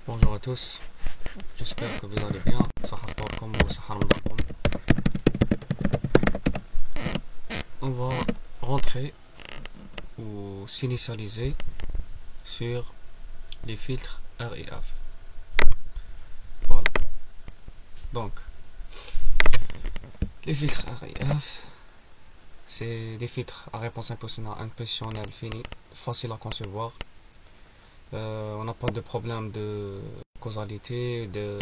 Bonjour à tous, j'espère que vous allez bien. On va rentrer ou s'initialiser sur les filtres RIF. Voilà. Donc, les filtres RIF, c'est des filtres à réponse impressionnelle finie, facile à concevoir. On n'a pas de problème de causalité, de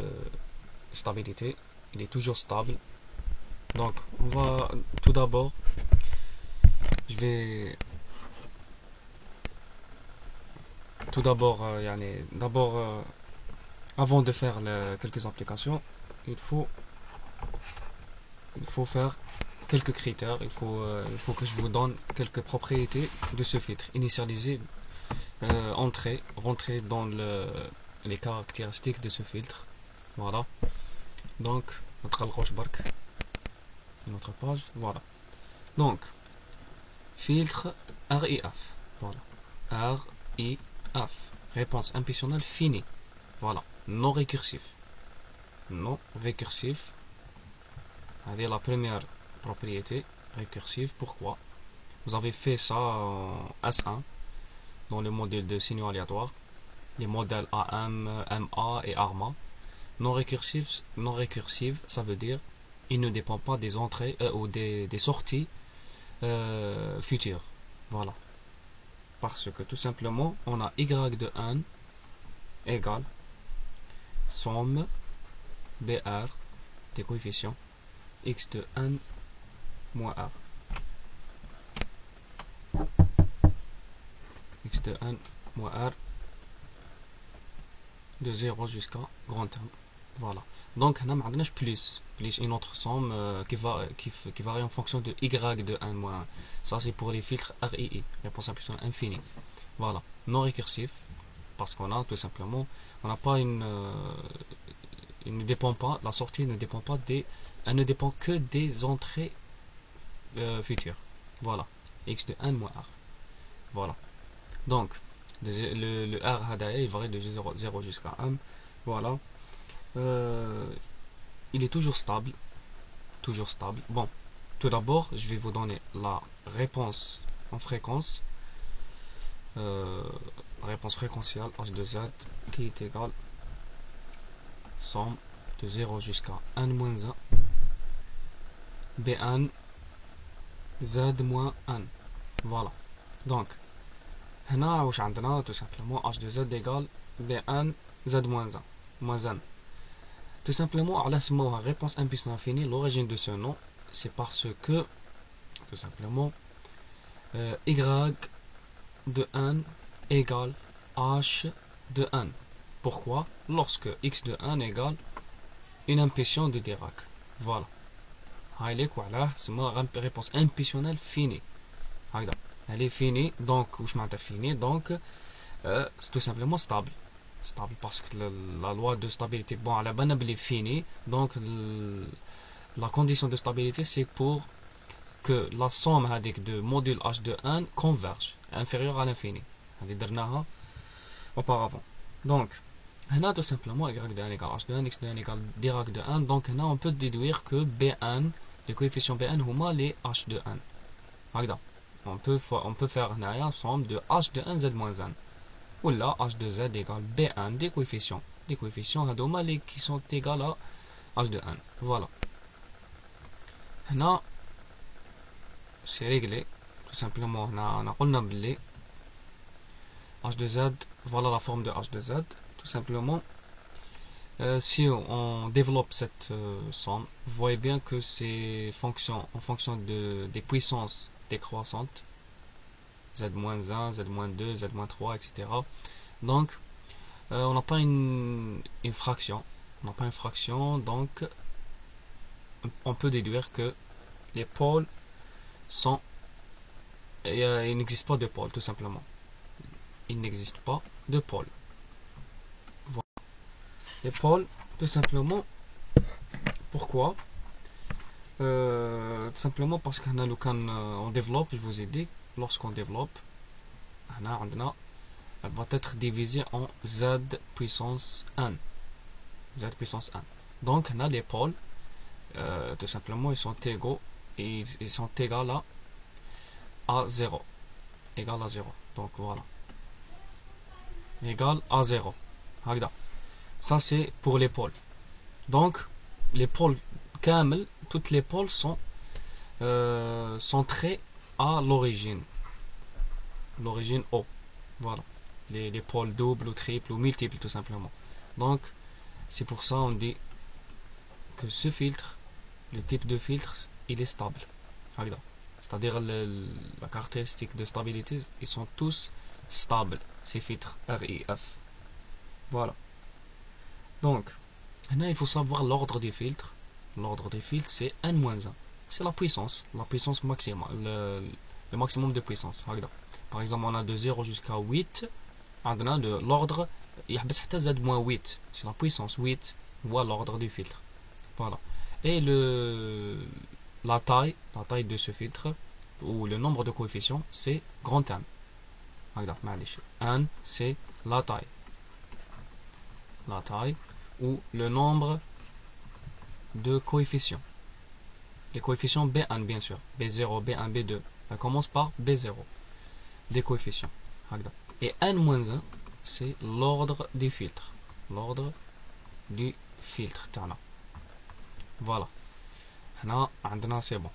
stabilité. Il est toujours stable. Donc, on va tout d'abord, je vais tout d'abord, avant de faire quelques applications, il faut, il faut faire quelques critères. Il faut que je vous donne quelques propriétés de ce filtre. Initialiser, rentrer dans les caractéristiques de ce filtre. Voilà. Donc, notre page. Voilà. Donc, filtre RIF. Voilà. RIF. Réponse impressionnelle finie. Voilà. Non récursif. Non récursif. C'est la première propriété récursive. Pourquoi? Vous avez fait ça en S1 dans le modèle de signaux aléatoires, les modèles AM, MA et ARMA. Non récursive, ça veut dire il ne dépend pas des entrées ou des sorties futures. Voilà. Parce que tout simplement, on a y de 1 égale somme BR des coefficients x de 1 moins R. X de 1 moins R de 0 jusqu'à grand terme. Voilà. Donc, on a plus une autre somme qui varie en fonction de y de 1 moins 1. Ça, c'est pour les filtres RII, réponse impressionnelle infinie. Voilà. Non récursif, parce qu'on a tout simplement, on n'a pas il ne dépend pas, la sortie ne dépend pas elle ne dépend que des entrées futures. Voilà. X de 1 moins R. Voilà. Donc, le R hadaya, il varie de 0 jusqu'à 1. Voilà. Il est toujours stable. Toujours stable. Bon, tout d'abord, je vais vous donner la réponse en fréquence. Réponse fréquentielle H de Z qui est égale somme de 0 jusqu'à 1 moins 1 B1 Z moins 1. Voilà. Donc, هنا واش عندنا tout simplement H de Z égale B1 Z moins 1 moins 1. Tout simplement, à la réponse impuissante infinie, l'origine de ce nom, c'est parce que, tout simplement, y de 1 égale h de 1. Pourquoi? Lorsque x de 1 égale une impulsion de Dirac. Voilà. C'est ma réponse impulsionnelle finie. Elle est finie, donc, c'est tout simplement stable. Stable parce que la loi de stabilité, bon, elle est finie, donc la condition de stabilité, c'est pour que la somme de module h de 1 converge, inférieure à l'infini. Auparavant. Donc, tout simplement y de 1 égale h de 1, x de 1 égale Dirac de 1. Donc, on peut déduire que B1, les coefficients B1, sont les h de 1. On peut faire une somme de h de 1 z moins 1. Ou là, h de z égale B1 des coefficients. Les coefficients qui sont égaux à h de 1. Voilà. Là, c'est réglé. Tout simplement, on a h de z, voilà la forme de h de z. Tout simplement, si on développe cette somme, vous voyez bien que c'est en fonction des puissances décroissantes, z-1, z-2, z-3, etc. Donc, on n'a pas une fraction. On n'a pas une fraction, donc on peut déduire que les pôles sont... il n'existe pas de pôle, tout simplement. Il n'existe pas de pôle. Voilà. Les pôles, tout simplement, pourquoi? Tout simplement parce qu'on développe, je vous ai dit, lorsqu'on développe, on a elle va être divisée en z puissance n. Z puissance n. Donc, on a les pôles, tout simplement, ils sont égaux, ils sont égaux à 0. Égal à 0. Donc, voilà. Égal à 0. Ça, c'est pour les pôles. Donc, les pôles kamel, toutes les pôles sont centrés à l'origine. L'origine O. Voilà. Les pôles doubles ou triples ou multiples, tout simplement. Donc, c'est pour ça on dit que ce filtre, le type de filtre, il est stable. C'est-à-dire la caractéristique de stabilité, ils sont tous stables, ces filtres R et F. Voilà. Donc, maintenant il faut savoir l'ordre des filtres. L'ordre des filtres, c'est n-1. C'est la puissance maximale, le maximum de puissance. Par exemple, on a de 0 jusqu'à 8. L'ordre, z-8. C'est la puissance 8, voilà l'ordre du filtre. Voilà. Et la taille de ce filtre, ou le nombre de coefficients, c'est grand N. N, c'est la taille. La taille, ou le nombre de coefficients. Les coefficients B1, bien sûr. B0, B1, B2. Ça commence par B0. Des coefficients. Et N-1, c'est l'ordre du filtre. L'ordre du filtre. Voilà. Maintenant, c'est bon.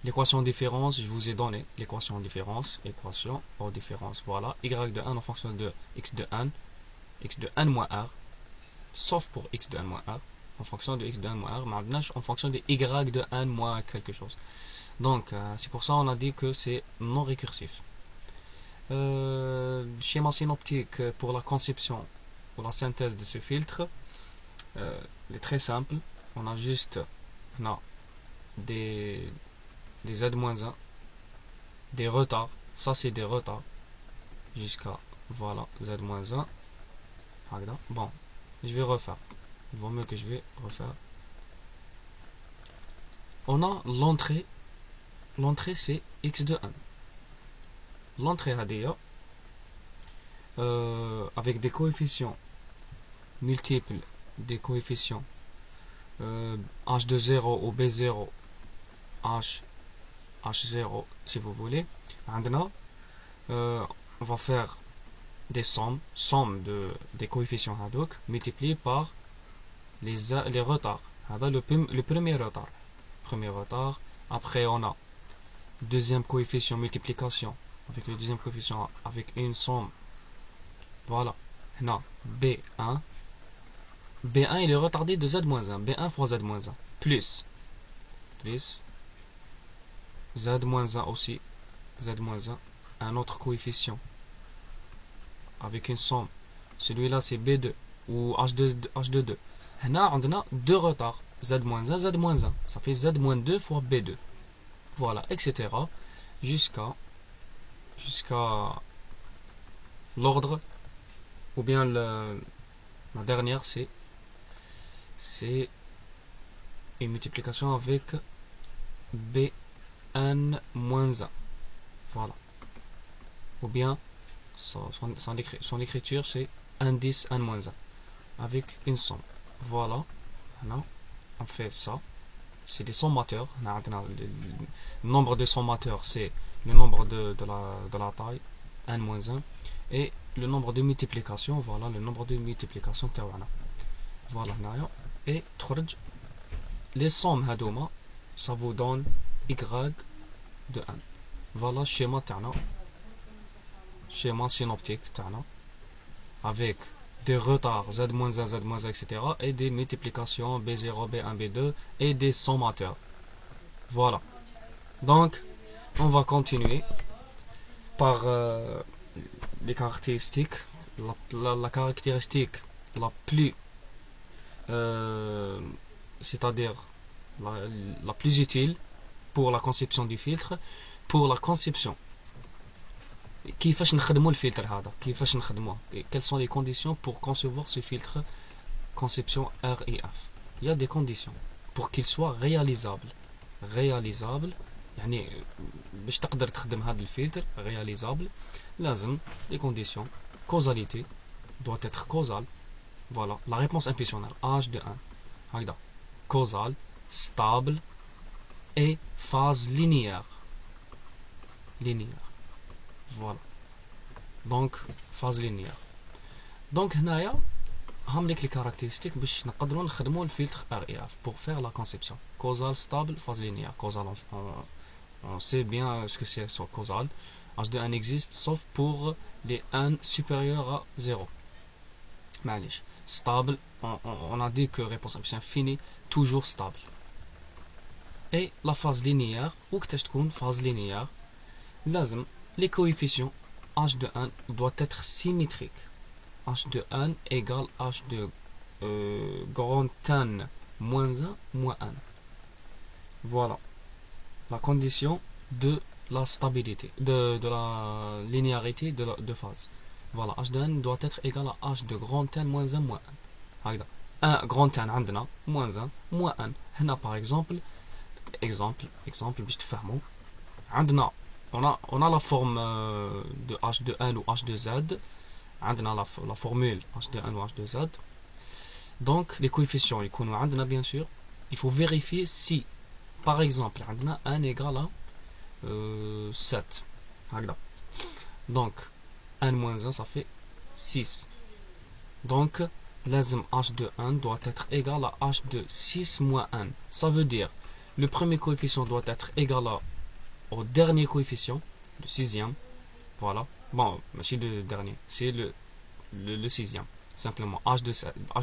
L'équation de différence, je vous ai donné l'équation de différence. Équation de différence. Voilà. Y de 1 en fonction de x de n. X de n moins r. Sauf pour x de n moins r. En fonction de x de n moins r. Maintenant, en fonction de y de n moins quelque chose. Donc, c'est pour ça qu'on a dit que c'est non récursif. Schéma synoptique pour la conception ou la synthèse de ce filtre, il est très simple. On a juste des z-1, des retards. Ça, c'est des retards jusqu'à voilà z-1. Bon, je vais refaire. Il vaut mieux que je vais refaire. On a l'entrée. L'entrée, c'est x de n. L'entrée ADA avec des coefficients multiples, des coefficients h de 0 ou b0, h0 si vous voulez. On va faire des sommes des coefficients Hadouk multipliés par les retards. Le premier retard. Après on a deuxième coefficient multiplication avec le deuxième coefficient avec une somme. Voilà. B1. B1 il est retardé de Z-1. B1 fois Z-1. Plus Z-1 aussi. Z-1. Un autre coefficient. Avec une somme. Celui-là c'est B2 ou H22. On a deux retards. Z-1, Z-1. Ça fait Z-2 fois B2. Voilà, etc. Jusqu'à l'ordre, ou bien la dernière, c'est une multiplication avec Bn-1. Voilà. Ou bien son écriture, c'est indice N-1 avec une somme. Voilà. On fait ça. C'est des sommateurs. Le nombre de sommateurs, c'est le nombre de la taille, n-1, et le nombre de multiplications, voilà, le nombre de multiplications تاعنا. Voilà, et les sommes هذوما, ça vous donne y de n. Voilà le schéma تاعنا, schéma synoptique تاعنا, avec des retards z-1, z-1, etc. et des multiplications b0, b1, b2 et des sommateurs. Voilà. Donc, on va continuer par les caractéristiques. La caractéristique la plus, c'est-à-dire la plus utile pour la conception du filtre, pour la conception. كيفاش نخدموا الفلتر هذا كيفاش نخدموه quelles sont les conditions pour concevoir ce filtre conception R et F. Il y a des conditions pour qu'il soit réalisable يعني باش تقدر تخدم هذا الفلتر réalisable لازم des conditions causalité doit être causale. Voilà, la réponse impulsionnelle, H de 1. Regarde, causal, stable et phase linéaire. Linéaire. Voilà. Donc, phase linéaire. Donc, هنايا هم لك les caractéristiques باش نقدروا نخدموا الفلتر REF pour faire la conception. Causal, stable, phase linéaire. Causal, on sait bien ce que c'est sur causal. H de 1 existe sauf pour les 1 supérieurs à 0. معليش. Stable, on a dit que réponse impulsionnelle finie, toujours stable. Et la phase linéaire, ou que تكون phase linéaire, لازم les coefficients H de 1 doit être symétrique. H de 1 égale H de grand N moins 1 moins 1. Voilà la condition de la stabilité, de la linéarité de phase. Voilà, H de n doit être égal à H de grand N moins 1 moins 1. هكذا 1 grand N عندنا moins 1 moins 1. هنا par exemple باش تفهموا عندنا on a la forme de H de n ou H de z. عندنا la formule H de n ou H de z. Donc les coefficients يكونوا عندنا bien sûr. Il faut vérifier si par exemple عندنا 1 égale à 7. هكذا. Donc 1 moins 1 ça fait 6. Donc لازم H de 1 doit être égal à H de 6 moins 1. Ça veut dire le premier coefficient doit être égal au dernier coefficient, le sixième. Voilà. Bon, c'est le dernier, c'est le sixième. Simplement H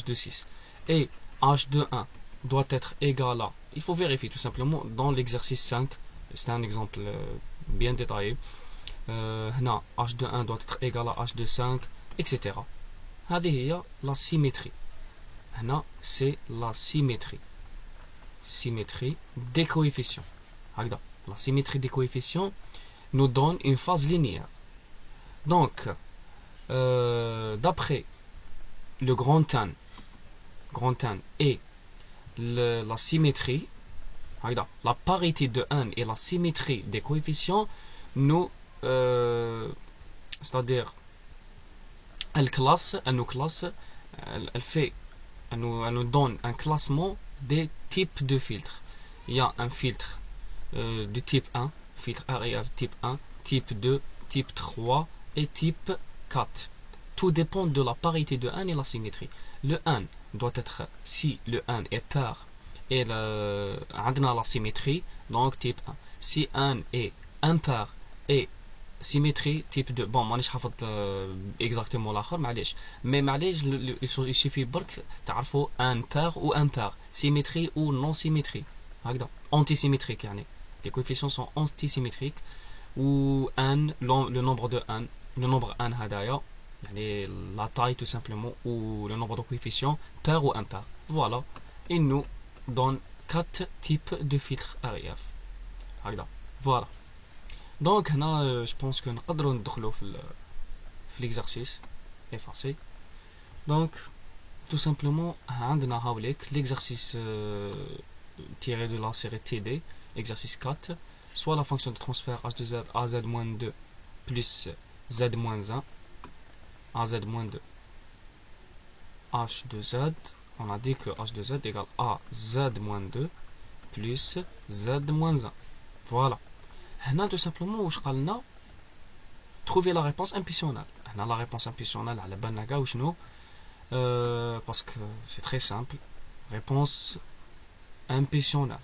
de 6. Et H de 1 doit être égal à, il faut vérifier tout simplement dans l'exercice 5. C'est un exemple bien détaillé. هنا H de 1 doit être égal à H de 5, etc. هذه هي la symétrie. هنا c'est la symétrie. Symétrie des coefficients. هكذا. La symétrie des coefficients nous donne une phase linéaire. Donc, d'après le grand N et la symétrie, la parité de N et la symétrie des coefficients, nous, c'est-à-dire, elle nous donne un classement des types de filtres. Il y a un filtre de type 1, filtre REF type 1, type 2, type 3 et type 4. Tout dépend de la parité de N et la symétrie. Le N doit être, si le N est pair et عندنا la symétrie, donc type 1. Si N est impair et symétrie type 2. Bon, مانيش حافظ exactement الاخر معليش. Mais معليش il suffit برك تعرفوا un pair ou impair, symétrie ou non symétrie. هكذا. Antisymétrique يعني. Les coefficients sont antisymétriques ou n, le nombre de n, le nombre n هدايا يعني la taille tout simplement ou le nombre de coefficients pair ou impair. Voilà. Il nous donne 4 types de filtres REF. هكذا. Voilà. Donc هنا je pense que نقدروا ندخلوا في l'exercice effacé. Donc tout simplement عندنا هاوليك l'exercice tiré de la série TD, exercice 4, soit la fonction de transfert h de z à z-2 plus z-1 à z-2 h de z. On a dit que h de z égale à z-2 plus z-1. Voilà. هنا tout simplement واش قالنا trouver la réponse impulsionnelle. هنا la réponse impulsionnelle على بالنا كاع وشنو parce que c'est très simple. Réponse impulsionnelle.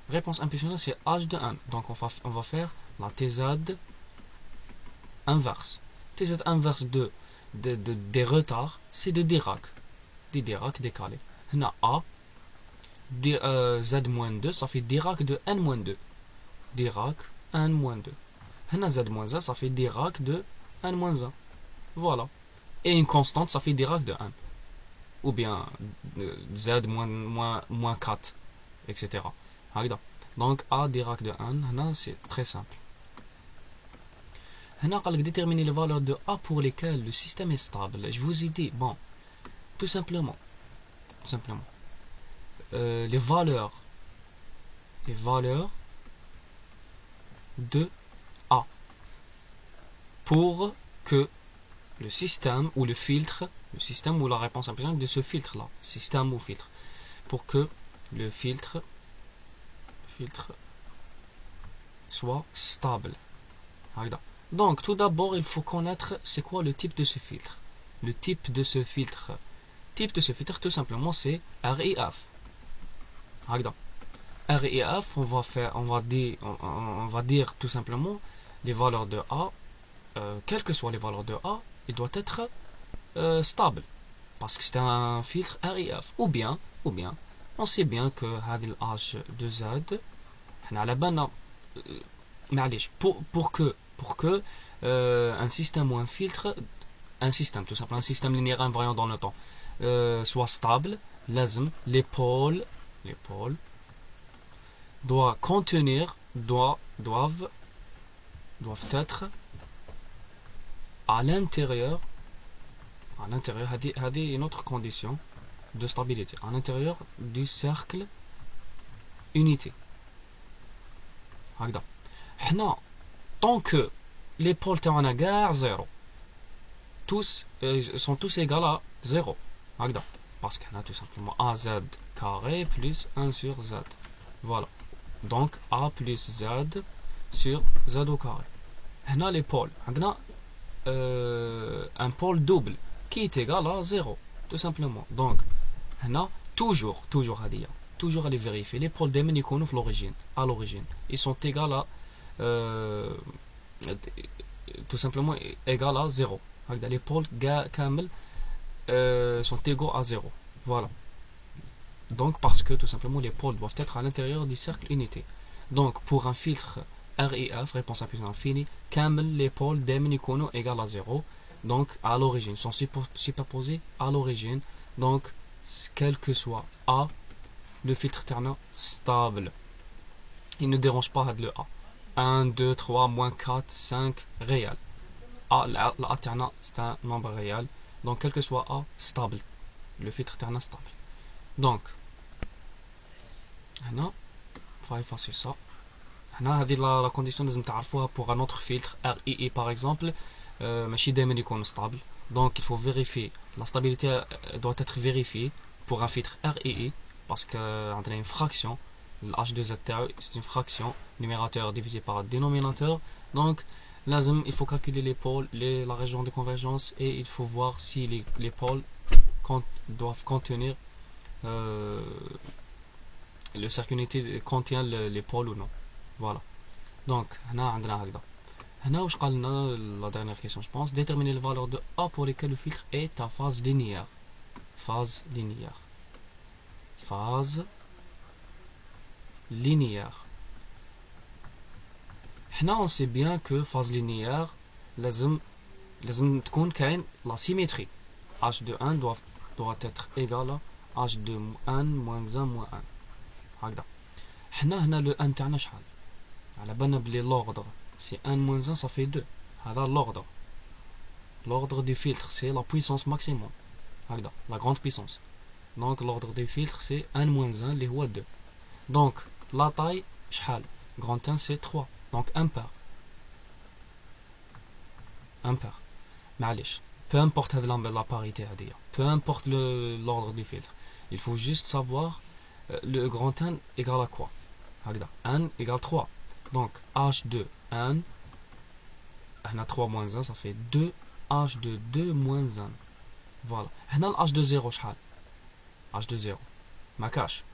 Réponse impulsionnelle c'est h de 1. Donc on va faire la TZ inverse. TZ inverse des retards, c'est de Dirac. Des Dirac décalés. هنا A Z-2 ça fait Dirac de N-2. Dirac N-2. هنا Z-1 ça fait Dirac de N-1. Voilà. Et une constante ça fait Dirac de 1. Ou bien Z moins 4, etc. Donc A Dirac de 1, c'est très simple. On va déterminer les valeurs de A pour lesquelles le système est stable. Je vous ai dit, bon, tout simplement, les valeurs de A pour que le système ou le filtre, le système ou la réponse impérsonnelle de ce filtre-là, système ou filtre, pour que le filtre soit stable. Donc, tout d'abord, il faut connaître c'est quoi le type de ce filtre. Le type de ce filtre. Type de ce filtre, tout simplement, c'est RIF. RIF, on va dire tout simplement les valeurs de A, quelles que soient les valeurs de A, il doit être stable. Parce que c'est un filtre RIF. Ou bien, on sait bien que H de Z, pour que un système ou un filtre, un système, tout simplement, un système linéaire invariant dans le temps, soit stable, les pôles doivent être à l'intérieur, هذه une autre condition de stabilité, à l'intérieur du cercle unité. Tant que les pôles تاعنا كاع 0 tous sont tous égaux à 0, parce qu'on a tout simplement AZ carré plus 1 sur Z. Voilà. Donc A plus Z sur Z au carré. هنا les pôles. Un pôle double qui est égal à 0, tout simplement. Donc هنا toujours aller vérifier les pôles دائما يكونوا في à l'origine. Ils sont égaux à tout simplement égal à 0. Les pôles كامل sont égaux à 0. Voilà. Donc parce que tout simplement les pôles doivent être à l'intérieur du cercle unité. Donc pour un filtre RIF, réponse impérsonnelle finie, كامل les pôles دائما يكونوا égal à 0. Donc à l'origine, sont superposés à l'origine. Donc quel que soit A, le filtre terna stable. Il ne dérange pas le A. 1, 2, 3, moins 4, 5, réel. A, la terna, c'est un nombre réel. Donc quel que soit A, stable. Le filtre terna stable. Donc, on va effacer ça. La condition pour un autre filtre RII par exemple, ماشي دائما يكون stable. Donc il faut vérifier, la stabilité doit être vérifiée pour un filtre RII parce qu'on a une fraction, le H2Z c'est une fraction, numérateur divisé par dénominateur. Donc il faut calculer les pôles, la région de convergence, et il faut voir si les pôles doivent contenir le cercle unité contient les pôles ou non. Voilà. Donc la dernière question, je pense, déterminer les valeurs de A pour lesquelles le filtre est à phase linéaire. Phase linéaire. On sait bien que phase linéaire لازم تكون كاين la symétrie. H de 1 doit être égal à H de 1 moins 1 moins 1. هكذا. هنا le 1 تاعنا شحال؟ على بالنا بلي l'ordre c'est 1 moins 1 ça fait 2. هذا l'ordre du filtre c'est la puissance maximum. هكذا la grande puissance. Donc l'ordre du filtre c'est 1 moins 1 اللي هو 2. Donc la taille شحال؟ grand 1 c'est 3. Donc impair. معليش. Peu importe la parité هذه. Peu importe l'ordre du filtre. Il faut juste savoir le grand 1 égale à quoi? 1 égale 3. Donc H de 1, on a 3 moins 1, ça fait 2. H de 2 moins 1. Voilà. On a H de 0, H de 0. Ma cache.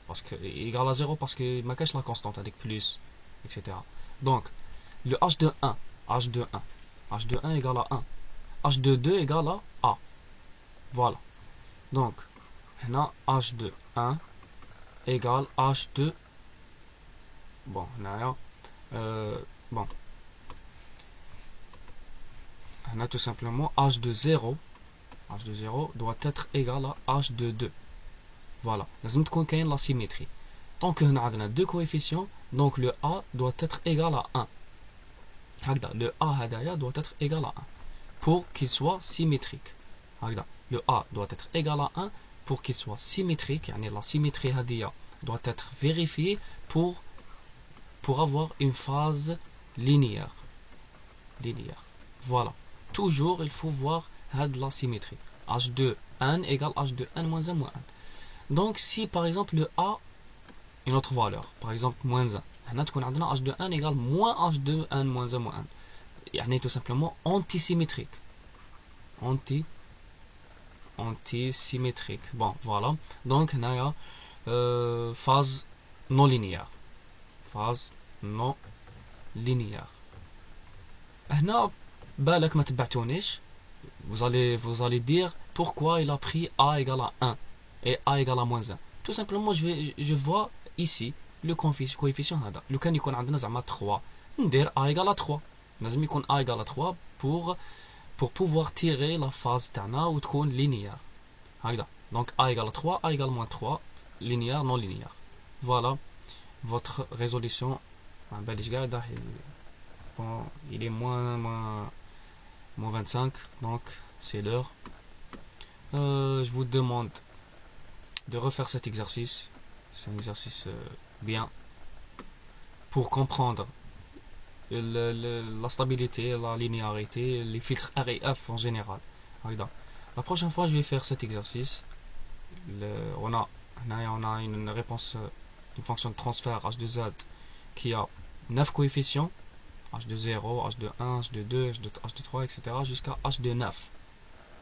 Parce que égal à 0 parce que ma cache la constante avec plus, etc. Donc, le H de 1, H de 1 égale à 1. H de 2 égale à A. Voilà. Donc, on a H de 1 égale H de... Bon, on a tout simplement H de 0 doit être égal à H de 2. Voilà. لازم تكون كاين la symétrie. Tant que on a deux coefficients, donc le A doit être égal à 1. Le A هدايا doit être égal à 1 pour qu'il soit symétrique. Le A doit être égal à 1 pour qu'il soit symétrique. La symétrie هدايا doit être vérifiée pour avoir une phase linéaire. Voilà. toujours il faut voir la symétrie. H de 1 égale H de 1 moins 1 moins 1. Donc si par exemple le A, une autre valeur, par exemple moins 1, هنا تكون عندنا H de 1 égale moins H de 1 moins 1 moins 1. يعني tout simplement antisymétrique. Antisymétrique. Bon, voilà. Donc هنايا phase non linéaire. Phase non linéaire. هنا بالك ما تبعتونيش. Vous allez dire pourquoi il a pris A égale à 1 et A égale à moins 1. Tout simplement, je vois ici le coefficient هذا. لو كان يكون عندنا زعما 3 ندير A égale à 3. لازم يكون A égale à 3 pour pouvoir tirer la phase تاعنا وتكون linéaire. هكذا. Donc A égale à 3, A égale à moins 3, linéaire, non linéaire. Voilà votre résolution. Bon, il est moins 25, donc c'est l'heure. Je vous demande de refaire cet exercice. C'est un exercice bien pour comprendre la stabilité, la linéarité, les filtres R et F en général. La prochaine fois, je vais faire cet exercice. On a une réponse, une fonction de transfert h de z qui a 9 coefficients, h de 0, h de 1, h de 2, h de 3, etc. jusqu'à h de 9.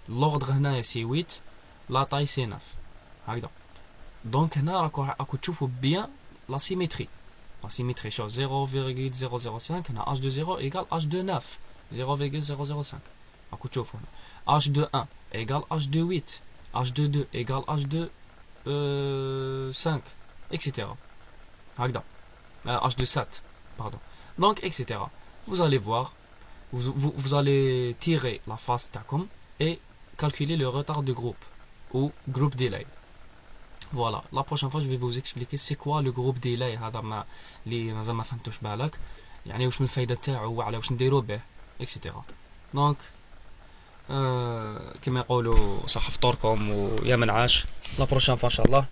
L'ordre c'est 8, la taille c'est 9. Donc هنا راكو تشوفوا bien la symétrie. La symétrie sur 0,005 هنا h de 0 égale h de 9. 0,005. راكو تشوفوا h de 1 égale h de 8. h de 2 égale h de 5, etc. h de 7, pardon. Donc, etc. Vous allez voir, vous allez tirer la phase TACOM et calculer le retard de groupe ou groupe delay. Voilà, la prochaine fois je vais vous expliquer c'est quoi le groupe delay. هذا ما اللي مازال ما فهمتوش بالك يعني واش من الفايده تاعو وعلى واش نديرو به etc. دونك كما يقولوا صح فطوركم ويا من عاش. لا بروشين ان شاء الله.